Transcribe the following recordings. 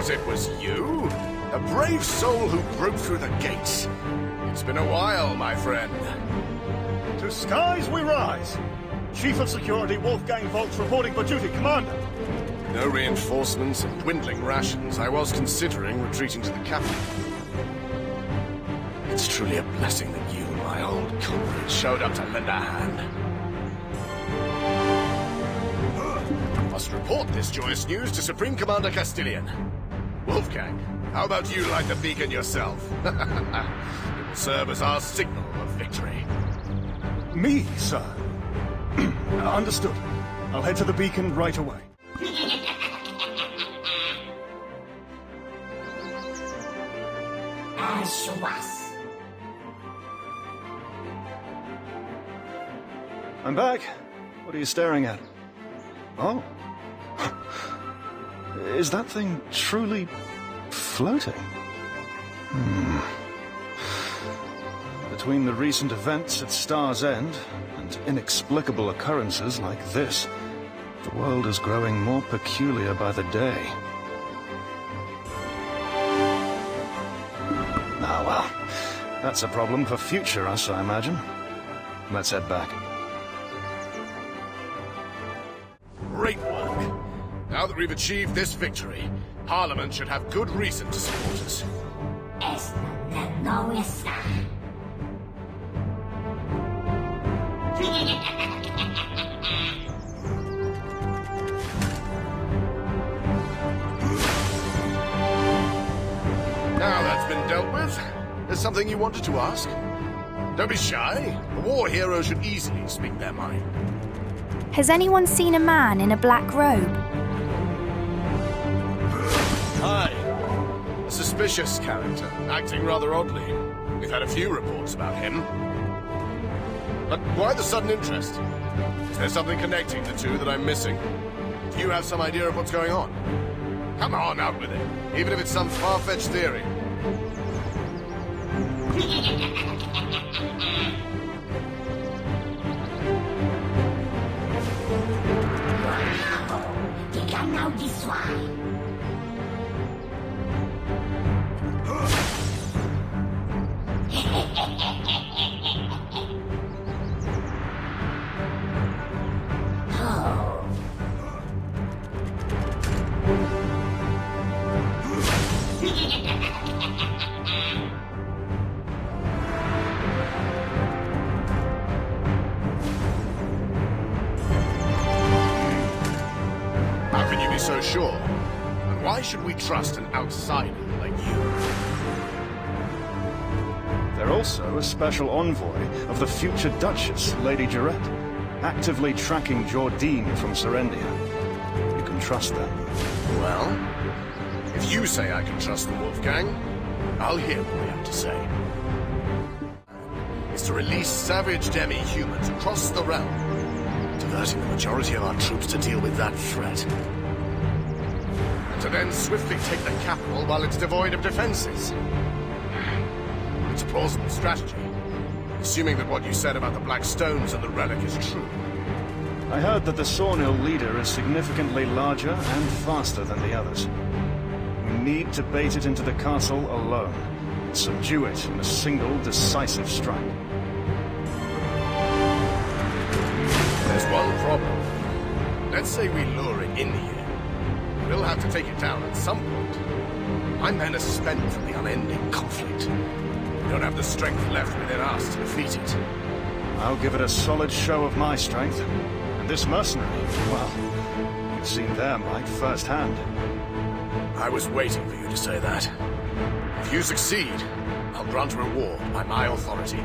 because it was you? A brave soul who broke through the gates. It's been a while, my friend. To skies we rise. Chief of Security Wolfgang Volk's reporting for duty, Commander. No reinforcements and dwindling rations. I was considering retreating to the capital. It's truly a blessing that you, my old comrade, showed up to lend a hand. Must report this joyous news to Supreme Commander Castilian. Wolfgang, how about you light the beacon yourself? It will serve as our signal of victory. Me, sir. Understood. I'll head to the beacon right away. As you was. I'm back. What are you staring at? Oh. Is that thing truly floating? Between the recent events at Star's End and inexplicable occurrences like this, the world is growing more peculiar by the day. Ah, well, that's a problem for future us, I imagine. Let's head back. Great work. Now that we've achieved this victory, Parliament should have good reason to support us. Esta no está. Now that's been dealt with, there's something you wanted to ask? Don't be shy. A war hero should easily speak their mind. Has anyone seen a man in a black robe? Hi. A suspicious character, acting rather oddly. We've had a few reports about him. But why the sudden interest? Is there something connecting the two that I'm missing? Do you have some idea of what's going on? Come on, out with it, even if it's some far-fetched theory. Diga não de suai. How can you be so sure? And why should we trust an outsider like you? They're also a special envoy of the future Duchess, Lady Jarrett, actively tracking Jordine from Serendia. You can trust them. Well, if you say I can trust the Wolfgang, I'll hear what they have to say. It's to release savage demi-humans across the realm, diverting the majority of our troops to deal with that threat. And to then swiftly take the capital while it's devoid of defenses. It's a plausible strategy, assuming that what you said about the Black Stones and the relic is true. I heard that the Sawnil leader is significantly larger and faster than the others. We need to bait it into the castle alone, and subdue it in a single decisive strike. There's one problem. Let's say we lure it in here. We'll have to take it down at some point. My men are spent from the unending conflict. We don't have the strength left within us to defeat it. I'll give it a solid show of my strength. And this mercenary, well, you've seen their might firsthand. I was waiting for you to say that. If you succeed, I'll grant a reward by my authority.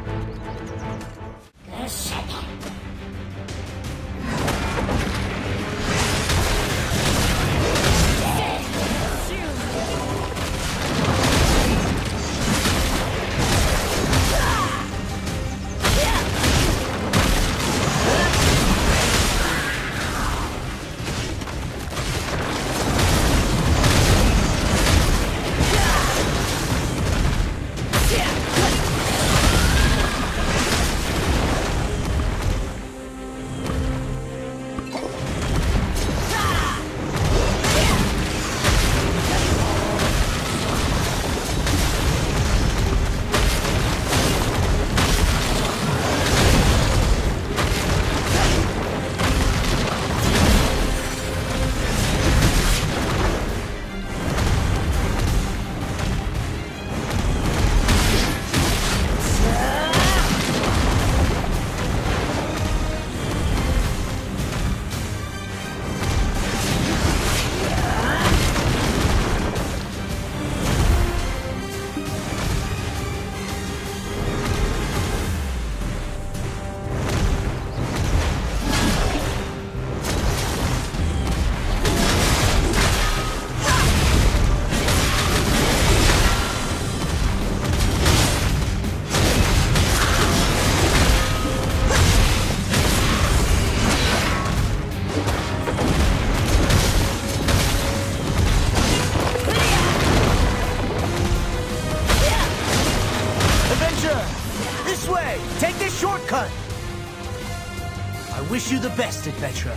wish you the best, adventurer.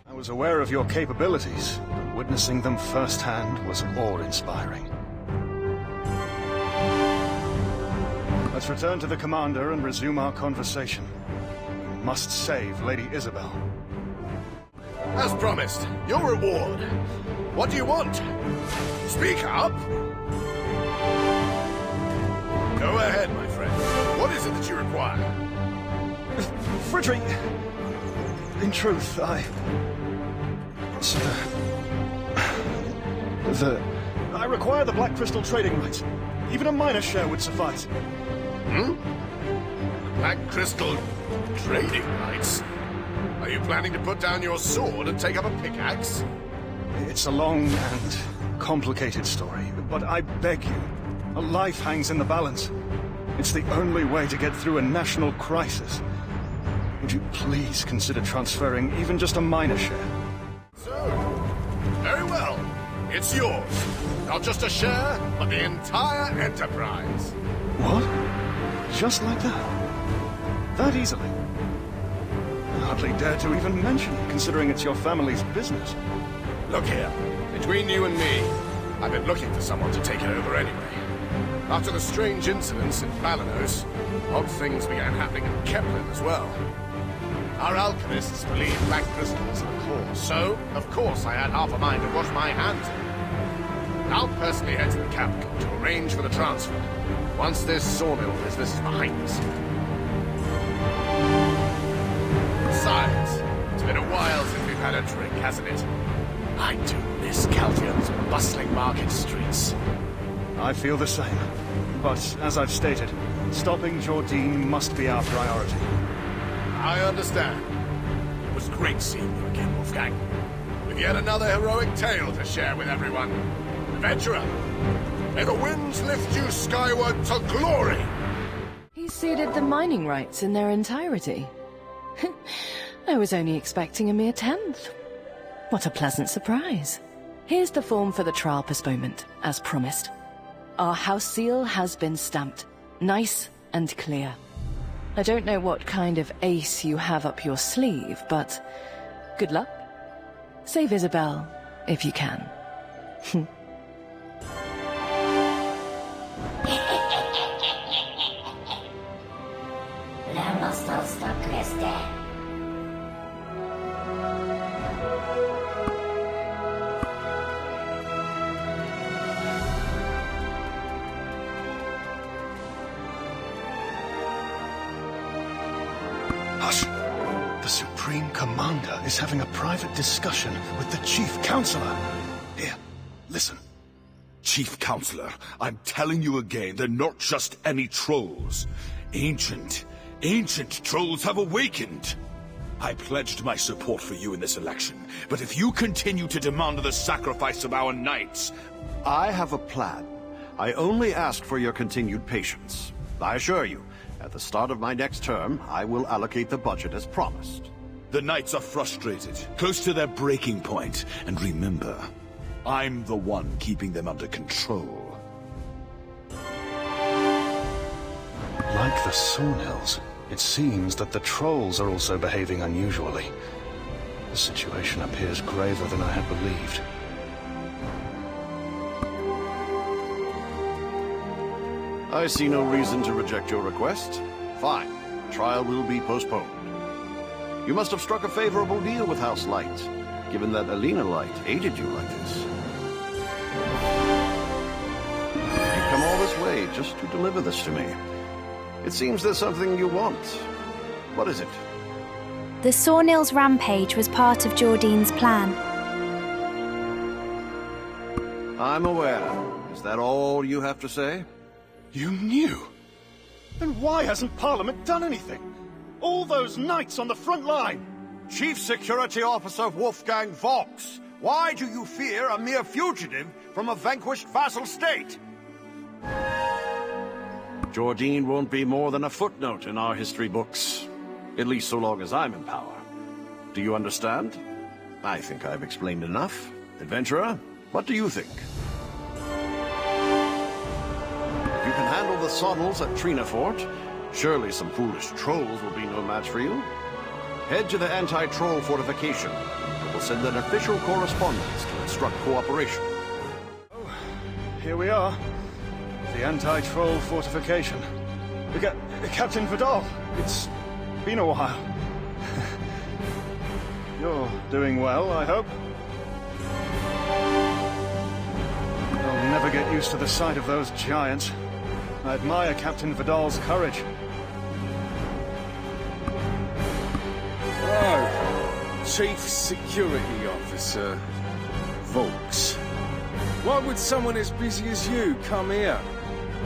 I was aware of your capabilities, but witnessing them firsthand was awe-inspiring. Let's return to the commander and resume our conversation. We must save Lady Isabel. As promised, your reward. What do you want? Speak up! Go ahead, my friend. What is it that you require? Fridry! In truth, I require the Black Crystal trading rights. Even a minor share would suffice. Black Crystal trading rights? Are you planning to put down your sword and take up a pickaxe? It's a long and complicated story, but I beg you, a life hangs in the balance. It's the only way to get through a national crisis. Would you please consider transferring even just a minor share? So, very well. It's yours. Not just a share, but the entire enterprise. What? Just like that? That easily? I hardly dare to even mention it, considering it's your family's business. Look here. Between you and me, I've been looking for someone to take it over anyway. After the strange incidents in Balanos, odd things began happening in Kepler as well. Our alchemists believe black crystals are the cause, so, of course, I had half a mind to wash my hands of it. I'll personally head to the capital to arrange for the transfer, once this sawmill business is behind us. Besides, it's been a while since we've had a drink, hasn't it? I do miss Calpheon's bustling market streets. I feel the same. But, as I've stated, stopping Jordine must be our priority. I understand. It was great seeing you again, Wolfgang. With yet another heroic tale to share with everyone. Adventurer, may the winds lift you skyward to glory! He ceded the mining rights in their entirety. I was only expecting a mere tenth. What a pleasant surprise. Here's the form for the trial postponement, as promised. Our house seal has been stamped. Nice and clear. I don't know what kind of ace you have up your sleeve, but good luck. Save Isabel, if you can. There must have The Supreme Commander is having a private discussion with the Chief Counselor. Here, listen. Chief Counselor, I'm telling you again, they're not just any trolls. Ancient trolls have awakened. I pledged my support for you in this election, but if you continue to demand the sacrifice of our knights... I have a plan. I only ask for your continued patience. I assure you, at the start of my next term, I will allocate the budget as promised. The knights are frustrated, close to their breaking point, and remember, I'm the one keeping them under control. Like the Sawnhills, it seems that the trolls are also behaving unusually. The situation appears graver than I had believed. I see no reason to reject your request. Fine. Trial will be postponed. You must have struck a favorable deal with House Light, given that Alina Light aided you like this. You've come all this way just to deliver this to me. It seems there's something you want. What is it? The Sawnhills rampage was part of Jordine's plan. I'm aware. Is that all you have to say? You knew? Then why hasn't Parliament done anything? All those knights on the front line! Chief Security Officer Wolfgang Vox, why do you fear a mere fugitive from a vanquished vassal state? Jordine won't be more than a footnote in our history books. At least so long as I'm in power. Do you understand? I think I've explained enough. Adventurer, what do you think? You can handle the Sonnels at Trinafort. Surely some foolish trolls will be no match for you. Head to the anti-troll fortification. We'll send an official correspondence to instruct cooperation. Oh, here we are. The anti-troll fortification. Captain Vidal, it's been a while. You're doing well, I hope? I'll never get used to the sight of those giants. I admire Captain Vidal's courage. Oh, Chief Security Officer Volks. Why would someone as busy as you come here?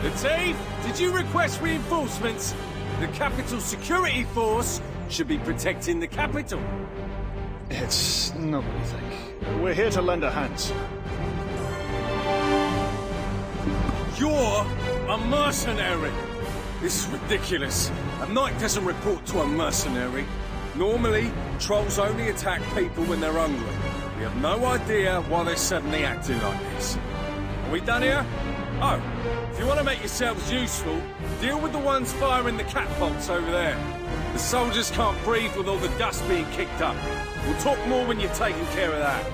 Latif, did you request reinforcements? The capital security force should be protecting the capital. It's not what you think. We're here to lend a hand, sir. You're a mercenary! This is ridiculous. A knight doesn't report to a mercenary. Normally, trolls only attack people when they're hungry. We have no idea why they're suddenly acting like this. Are we done here? Oh, if you want to make yourselves useful, deal with the ones firing the catapults over there. The soldiers can't breathe with all the dust being kicked up. We'll talk more when you're taking care of that.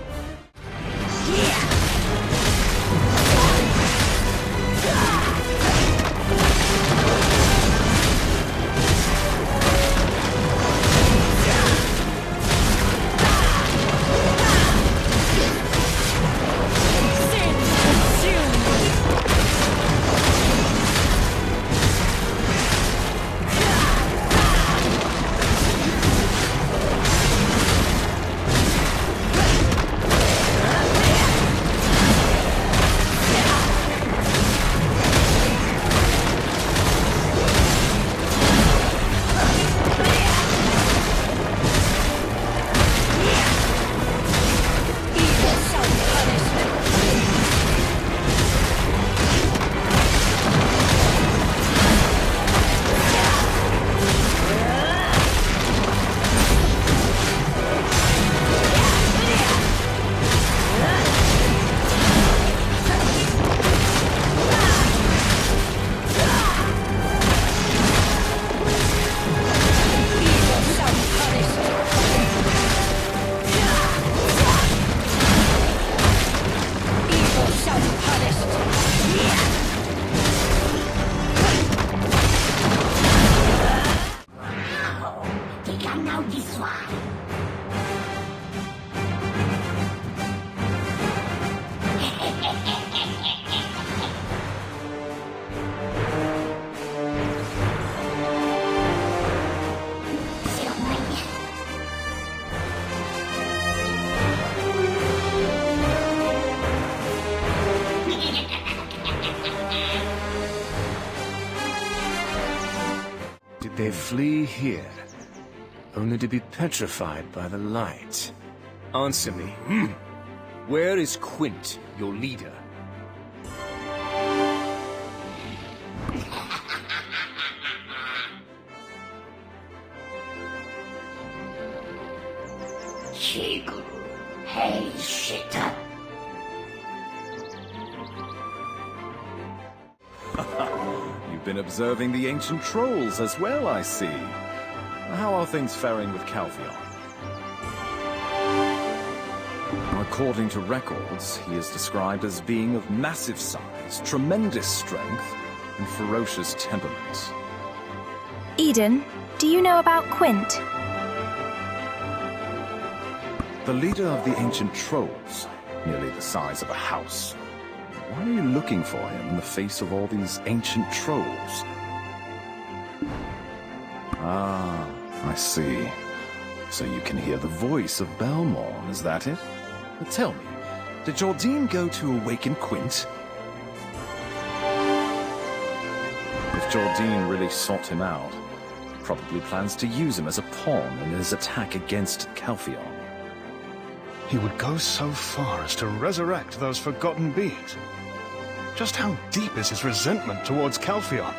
flee here, only to be petrified by the light. Answer me. Where is Quint, your leader? Chigu, hey, shitter. You've been observing the ancient trolls as well, I see. How are things faring with Calpheon? According to records, he is described as being of massive size, tremendous strength, and ferocious temperament. Eden, do you know about Quint? The leader of the ancient trolls, nearly the size of a house. Why are you looking for him in the face of all these ancient trolls? Ah, I see. So you can hear the voice of Belmorn, is that it? But tell me, did Jordine go to awaken Quint? If Jordine really sought him out, he probably plans to use him as a pawn in his attack against Calpheon. He would go so far as to resurrect those forgotten beings. Just how deep is his resentment towards Calpheon?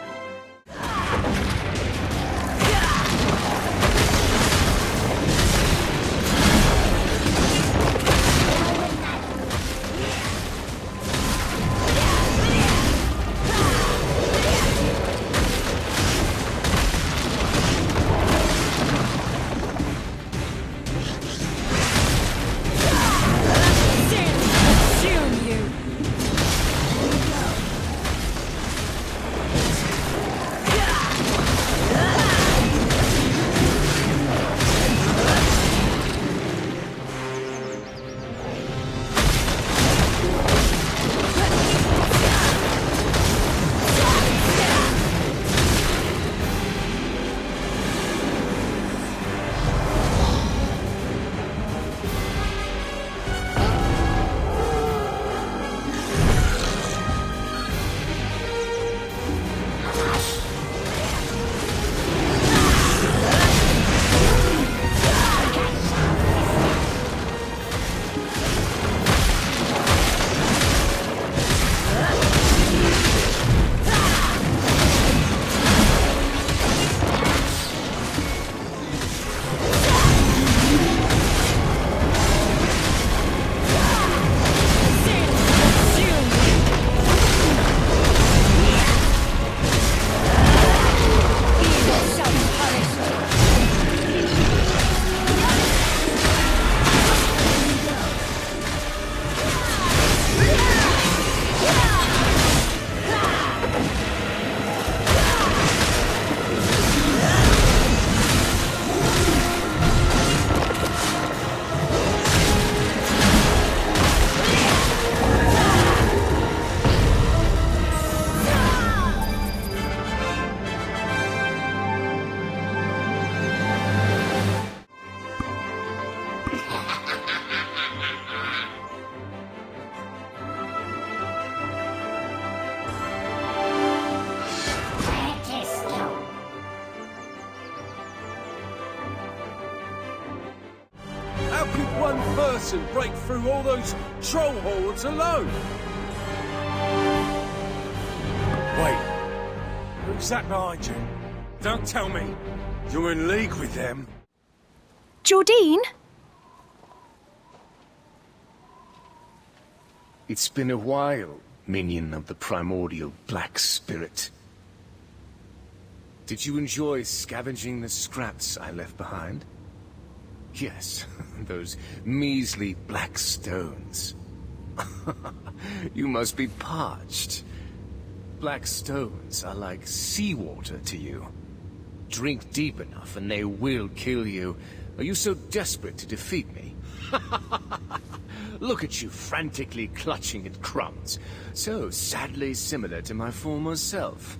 One person break through all those troll hordes alone. Wait, who's that behind you? Don't tell me you're in league with them. Jordine? It's been a while, minion of the primordial black spirit. Did you enjoy scavenging the scraps I left behind? Yes, those measly black stones. You must be parched. Black stones are like seawater to you. Drink deep enough and they will kill you. Are you so desperate to defeat me? Look at you frantically clutching at crumbs. So sadly similar to my former self.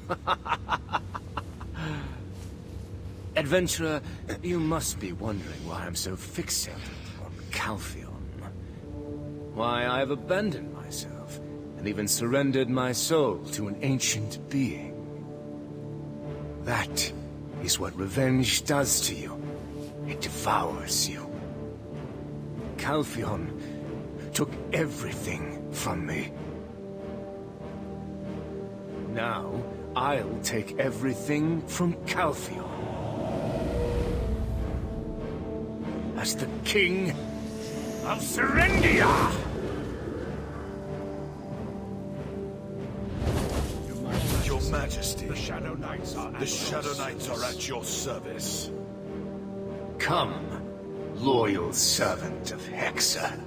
Adventurer, you must be wondering why I'm so fixated on Calpheon. Why I've abandoned myself, and even surrendered my soul to an ancient being. That is what revenge does to you. It devours you. Calpheon took everything from me. Now, I'll take everything from Calpheon. As the King of Serendia! Your Majesty, the Shadow Knights are at your service. Come, loyal servant of Hexa.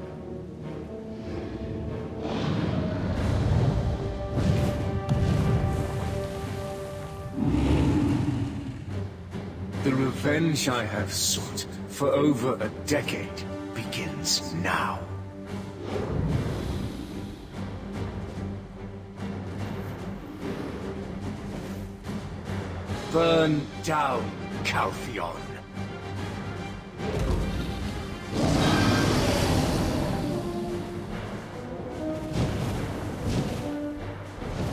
The revenge I have sought for over a decade begins now. Burn down Calpheon.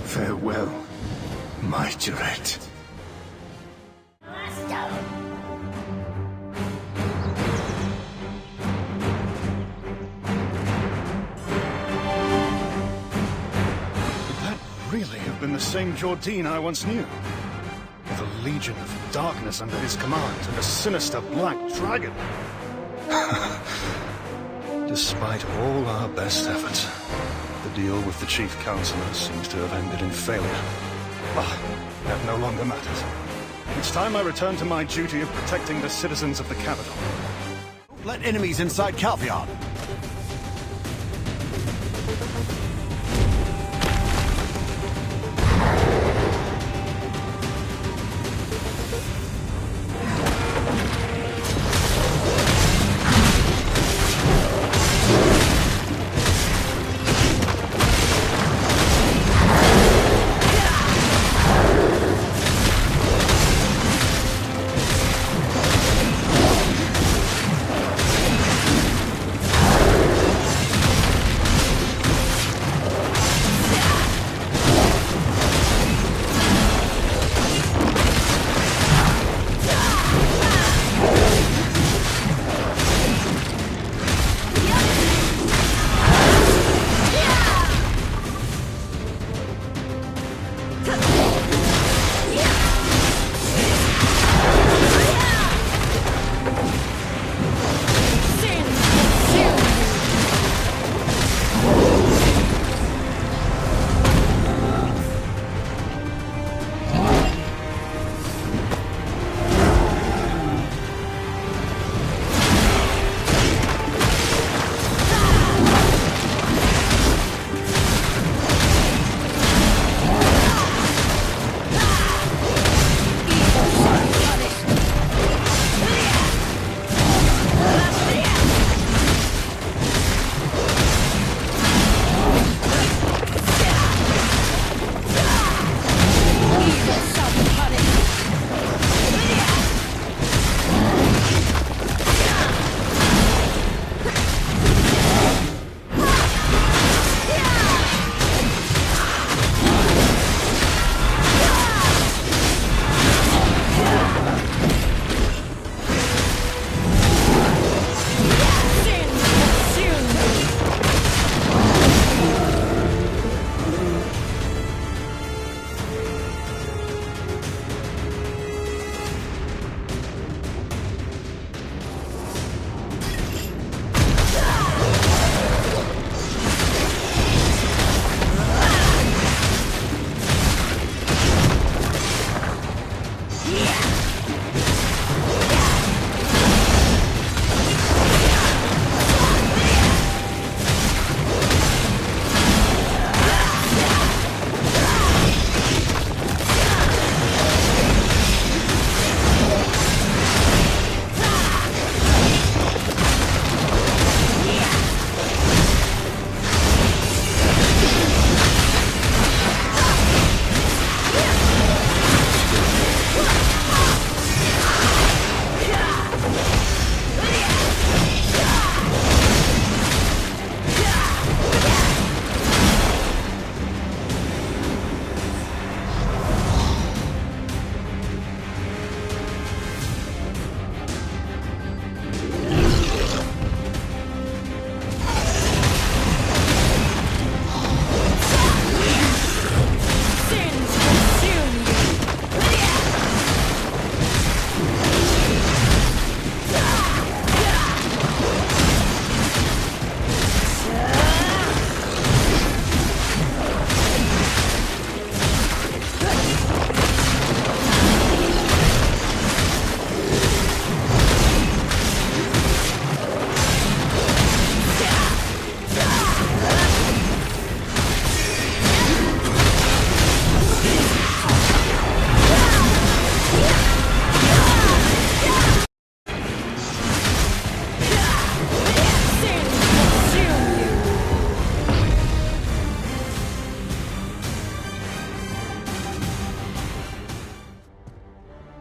Farewell, my Duret. Really have been the same Jordine I once knew. With a legion of darkness under his command and a sinister black dragon. Despite all our best efforts, the deal with the Chief Counselor seems to have ended in failure. But that no longer matters. It's time I return to my duty of protecting the citizens of the capital. Don't let enemies inside Calpheon.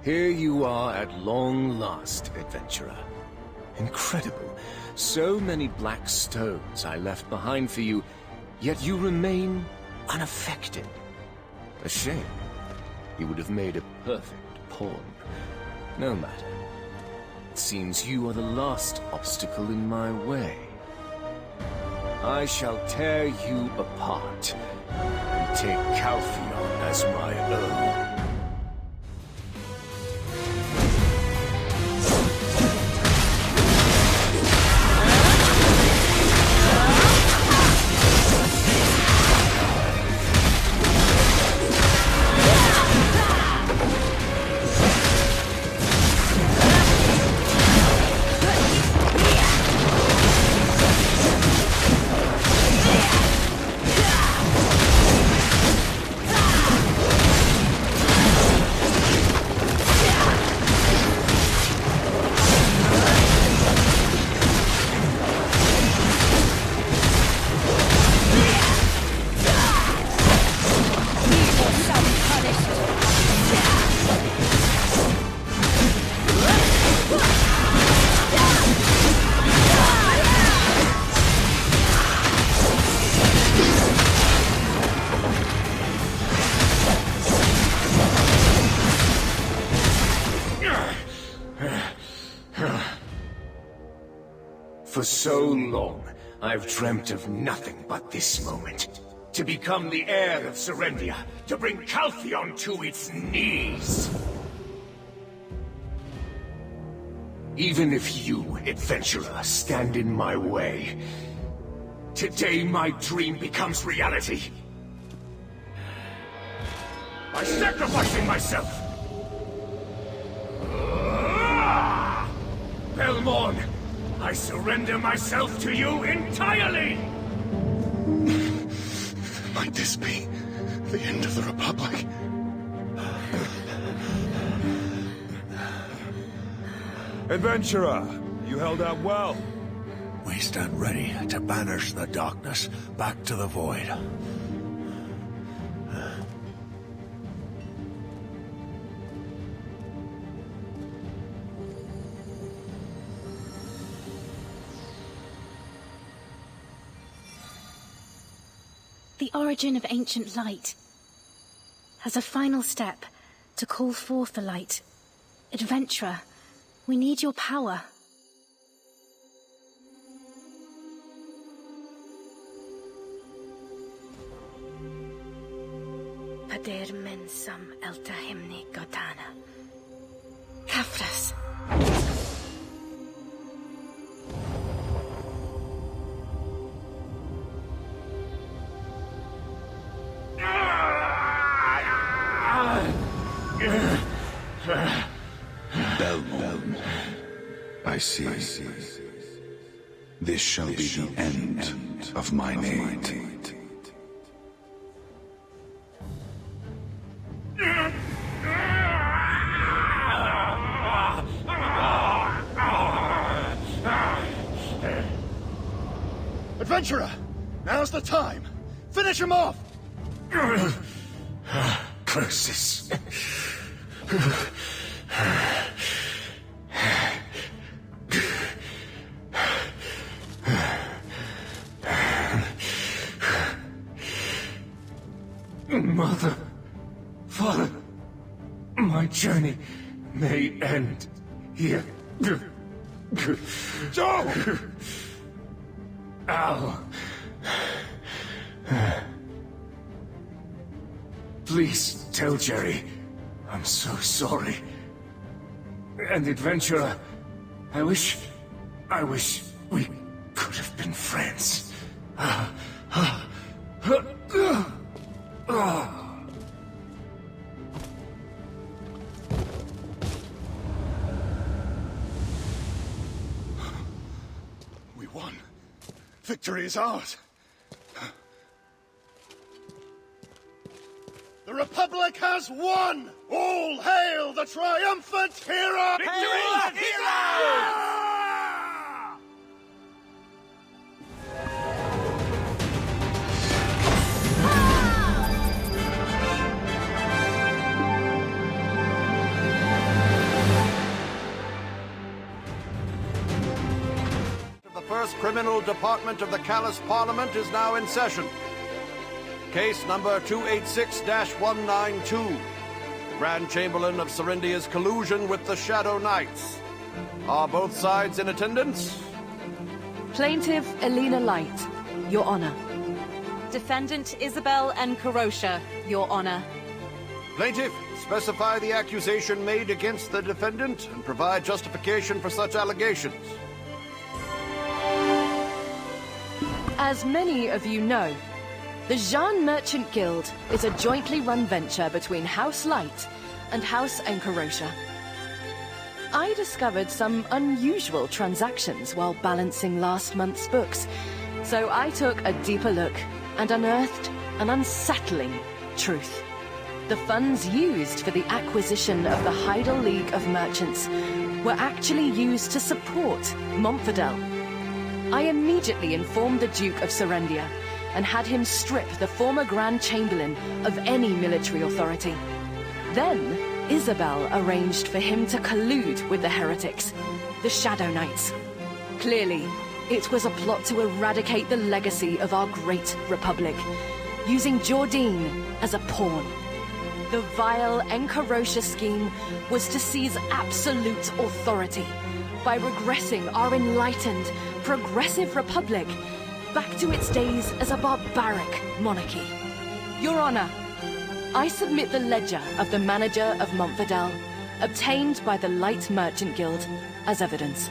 Here you are at long last, adventurer. Incredible. So many black stones I left behind for you, yet you remain unaffected. A shame. You would have made a perfect pawn. No matter. It seems you are the last obstacle in my way. I shall tear you apart and take Calpheon as my own. For so long, I've dreamt of nothing but this moment. To become the heir of Serendia, to bring Calpheon to its knees. Even if you, adventurer, stand in my way, today my dream becomes reality. By sacrificing myself! Belmorn! I surrender myself to you entirely! Might this be the end of the Republic? Adventurer, you held out well. We stand ready to banish the darkness back to the void. The origin of ancient light. As a final step, to call forth the light. Adventurer, we need your power. Pader mensam eltahimni godana. Kafras. Belmorn, I see. This shall be the end of mine aid. Adventurer! Now's the time! Finish him off! Curses. Mother, Father, my journey may end here. Joe! Ow. Please tell Jerry I'm so sorry. And adventurer, I wish we could have been friends. We won. Victory is ours. The Republic has won! All hail the triumphant hero! Victory! Heroes! First Criminal Department of the Callus Parliament is now in session. Case number 286-192. Grand Chamberlain of Serendia's collusion with the Shadow Knights. Are both sides in attendance? Plaintiff Elena Light, Your Honor. Defendant Isabel and Karosha, Your Honor. Plaintiff, specify the accusation made against the defendant and provide justification for such allegations. As many of you know, the Jean Merchant Guild is a jointly run venture between House Light and House Enkarosha. I discovered some unusual transactions while balancing last month's books, so I took a deeper look and unearthed an unsettling truth. The funds used for the acquisition of the Heidel League of Merchants were actually used to support Montfordel. I immediately informed the Duke of Serendia and had him strip the former Grand Chamberlain of any military authority. Then, Isabel arranged for him to collude with the heretics, the Shadow Knights. Clearly, it was a plot to eradicate the legacy of our great republic, using Jordine as a pawn. The vile Enkarosha scheme was to seize absolute authority by regressing our enlightened, progressive republic back to its days as a barbaric monarchy. Your Honor, I submit the ledger of the manager of Montfordel, obtained by the Light Merchant Guild, as evidence.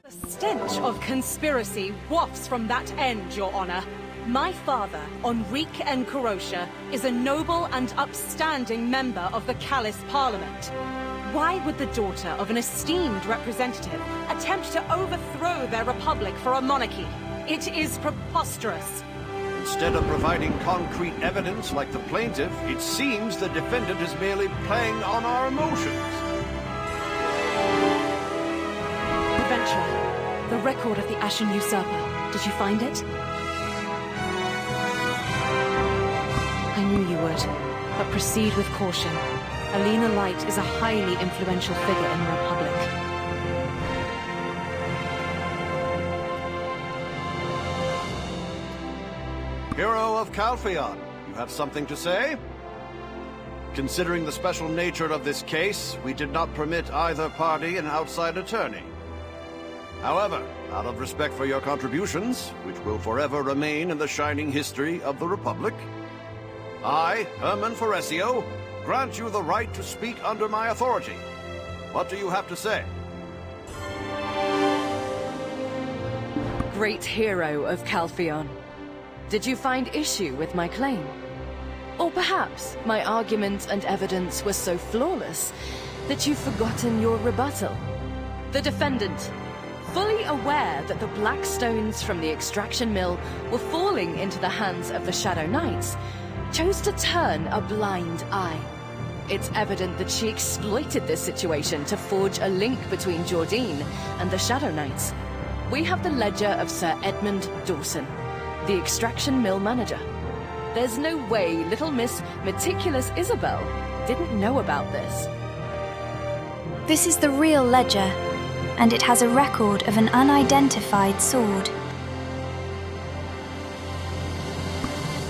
The stench of conspiracy wafts from that end, Your Honor. My father, Enrique Enkarosha, is a noble and upstanding member of the Callus Parliament. Why would the daughter of an esteemed representative attempt to overthrow their republic for a monarchy? It is preposterous. Instead of providing concrete evidence like the plaintiff, it seems the defendant is merely playing on our emotions. Adventurer, the record of the Ashen Usurper. Did you find it? I knew you would, but proceed with caution. Elena Light is a highly influential figure in the Republic. Hero of Calpheon, you have something to say? Considering the special nature of this case, we did not permit either party an outside attorney. However, out of respect for your contributions, which will forever remain in the shining history of the Republic, I, Herman Foresio, grant you the right to speak under my authority. What do you have to say? Great hero of Calpheon, did you find issue with my claim? Or perhaps my argument and evidence were so flawless that you've forgotten your rebuttal? The defendant, fully aware that the black stones from the extraction mill were falling into the hands of the Shadow Knights, chose to turn a blind eye. It's evident that she exploited this situation to forge a link between Jordine and the Shadow Knights. We have the ledger of Sir Edmund Dawson, the extraction mill manager. There's no way little Miss Meticulous Isabel didn't know about this. This is the real ledger, and it has a record of an unidentified sword.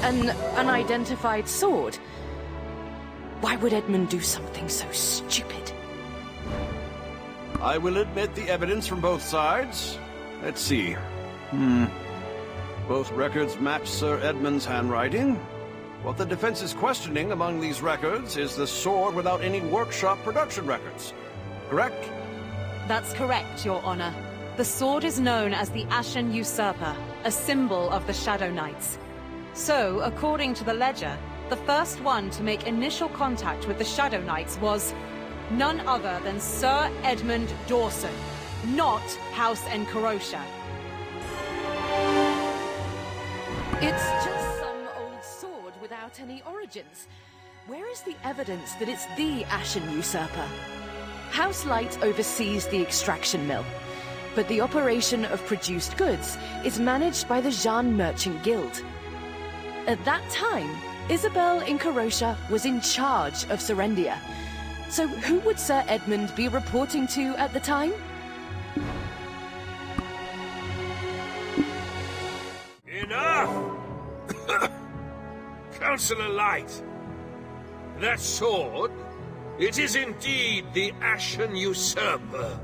An unidentified sword? Why would Edmund do something so stupid? I will admit the evidence from both sides. Let's see. Both records match Sir Edmund's handwriting. What the defense is questioning among these records is the sword without any workshop production records. Correct? That's correct, Your Honor. The sword is known as the Ashen Usurper, a symbol of the Shadow Knights. So, according to the ledger, the first one to make initial contact with the Shadow Knights was none other than Sir Edmund Dawson, not House Enkarosha. It's just some old sword without any origins. Where is the evidence that it's the Ashen Usurper? House Light oversees the extraction mill, but the operation of produced goods is managed by the Jean Merchant Guild. At that time, Isabel Enkarosha was in charge of Serendia. So who would Sir Edmund be reporting to at the time? Councillor Light. That sword, it is indeed the Ashen Usurper.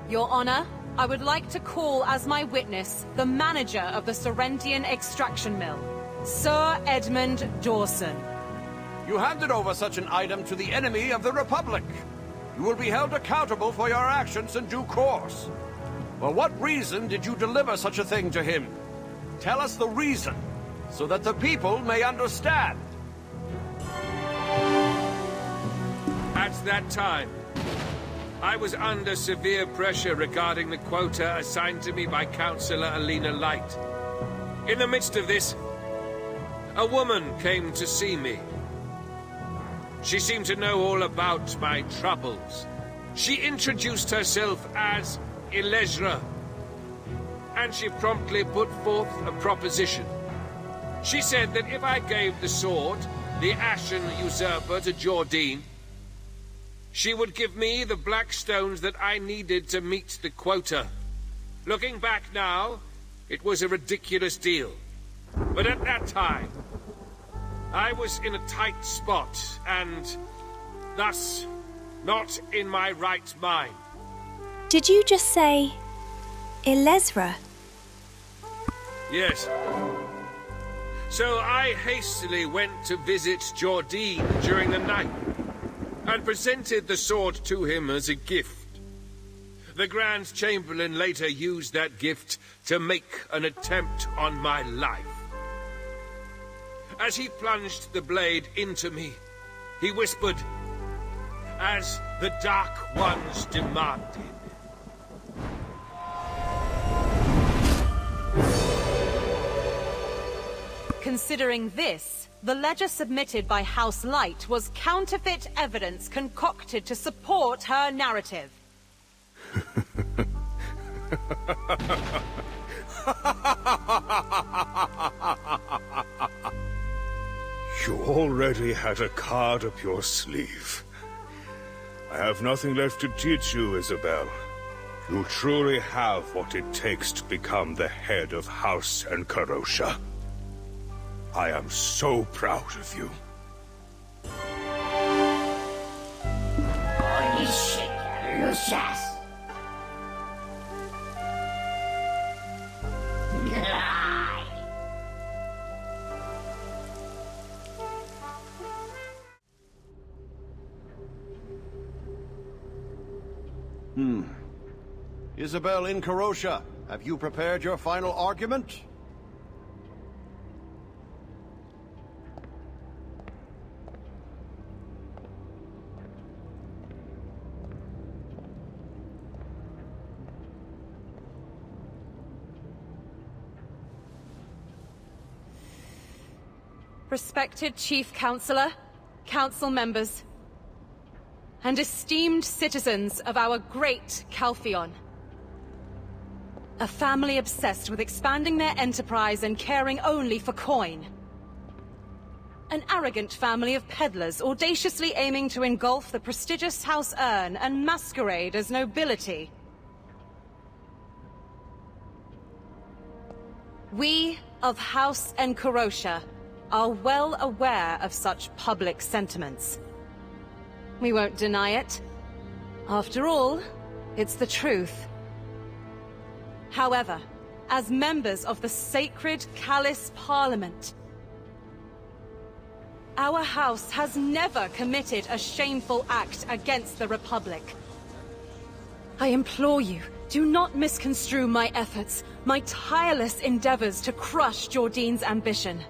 Your Honor, I would like to call as my witness the manager of the Sorendian extraction mill, Sir Edmund Dawson. You handed over such an item to the enemy of the Republic. You will be held accountable for your actions in due course. For what reason did you deliver such a thing to him? Tell us the reason, so that the people may understand. At that time, I was under severe pressure regarding the quota assigned to me by Councillor Alina Light. In the midst of this, a woman came to see me. She seemed to know all about my troubles. She introduced herself as Elezra, and she promptly put forth a proposition. She said that if I gave the sword, the Ashen Usurper, to Jordine, she would give me the black stones that I needed to meet the quota. Looking back now, it was a ridiculous deal. But at that time, I was in a tight spot, and thus not in my right mind. Did you just say Elezra? Yes. So I hastily went to visit Jordine during the night, and presented the sword to him as a gift. The Grand Chamberlain later used that gift to make an attempt on my life. As he plunged the blade into me, he whispered, "As the Dark Ones demanded." Considering this, the ledger submitted by House Light was counterfeit evidence concocted to support her narrative. You already had a card up your sleeve. I have nothing left to teach you, Isabel. You truly have what it takes to become the head of House Encarosha. I am so proud of you. Holy shit, Lucius! Isabel Encarosha, have you prepared your final argument? Respected Chief Counselor, Council members, and esteemed citizens of our great Calpheon. A family obsessed with expanding their enterprise and caring only for coin. An arrogant family of peddlers audaciously aiming to engulf the prestigious House Urn and masquerade as nobility. We of House Encarosha are well aware of such public sentiments. We won't deny it. After all, it's the truth. However, as members of the sacred Callis Parliament, our house has never committed a shameful act against the Republic. I implore you, do not misconstrue my efforts, my tireless endeavors to crush Jordine's ambition.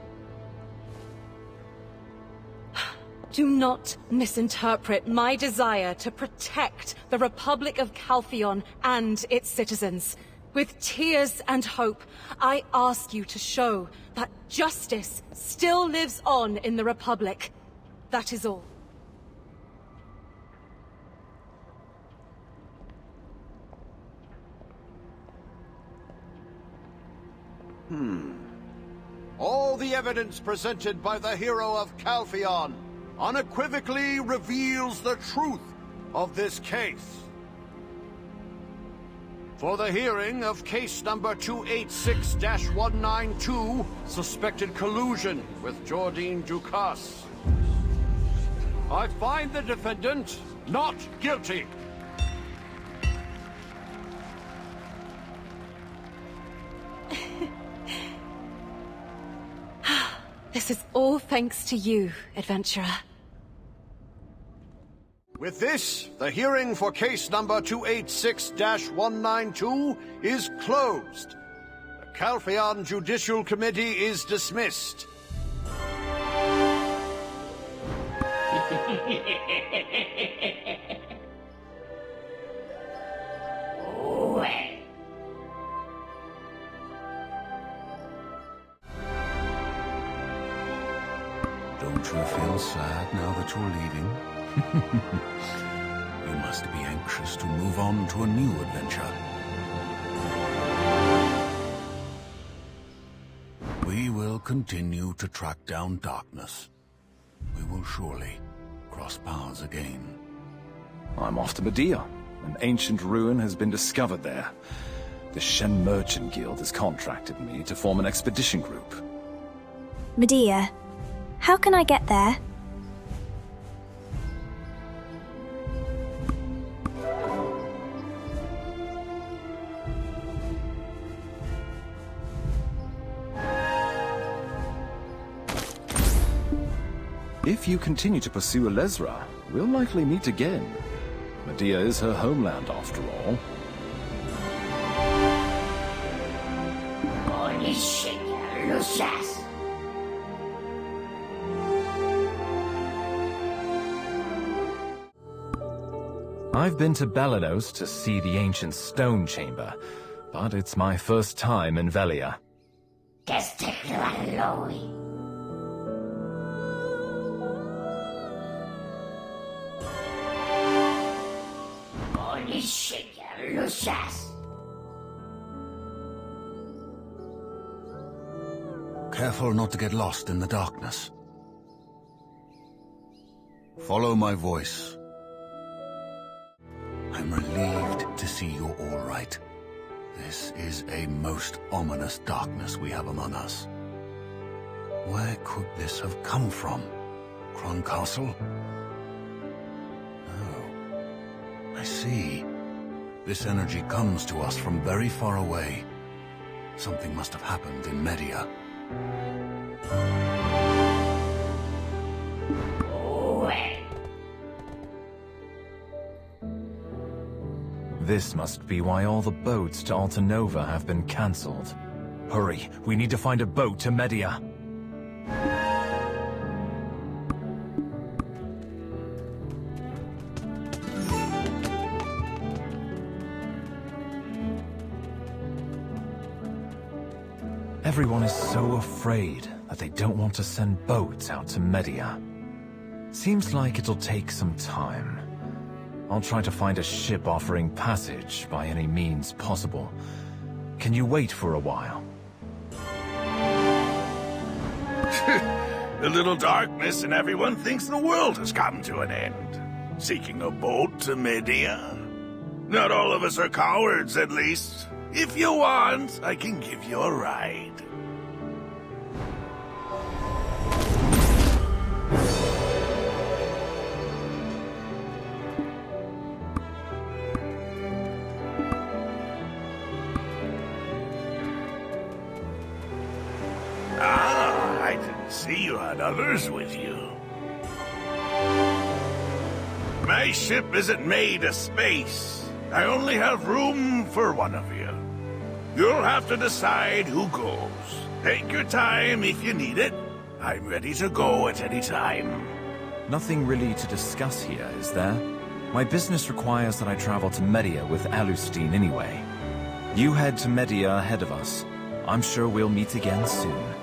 Do not misinterpret my desire to protect the Republic of Calpheon and its citizens. With tears and hope, I ask you to show that justice still lives on in the Republic. That is all. All the evidence presented by the hero of Calpheon unequivocally reveals the truth of this case. For the hearing of case number 286-192, suspected collusion with Jordine Ducasse. I find the defendant not guilty. This is all thanks to you, adventurer. With this, the hearing for case number 286-192 is closed. The Calpheon Judicial Committee is dismissed. Don't you feel sad now that you're leaving? You must be anxious to move on to a new adventure. We will continue to track down darkness. We will surely cross paths again. I'm off to Medea. An ancient ruin has been discovered there. The Shen Merchant Guild has contracted me to form an expedition group. Medea, how can I get there? If you continue to pursue Elezra, we'll likely meet again. Medea is her homeland, after all. I've been to Belenos to see the ancient stone chamber, but it's my first time in Velia. Careful not to get lost in the darkness. Follow my voice. I'm relieved to see you're all right. This is a most ominous darkness we have among us. Where could this have come from? Kron Castle? Oh, I see. This energy comes to us from very far away. Something must have happened in Medea. This must be why all the boats to Alta Nova have been cancelled. Hurry, we need to find a boat to Medea. Everyone is so afraid that they don't want to send boats out to Medea. Seems like it'll take some time. I'll try to find a ship offering passage by any means possible. Can you wait for a while? A little darkness and everyone thinks the world has come to an end. Seeking a boat to Medea? Not all of us are cowards, at least. If you want, I can give you a ride. I didn't see you had others with you. My ship isn't made of space. I only have room for one of you. You'll have to decide who goes. Take your time if you need it. I'm ready to go at any time. Nothing really to discuss here, is there? My business requires that I travel to Medea with Alustin anyway. You head to Medea ahead of us. I'm sure we'll meet again soon.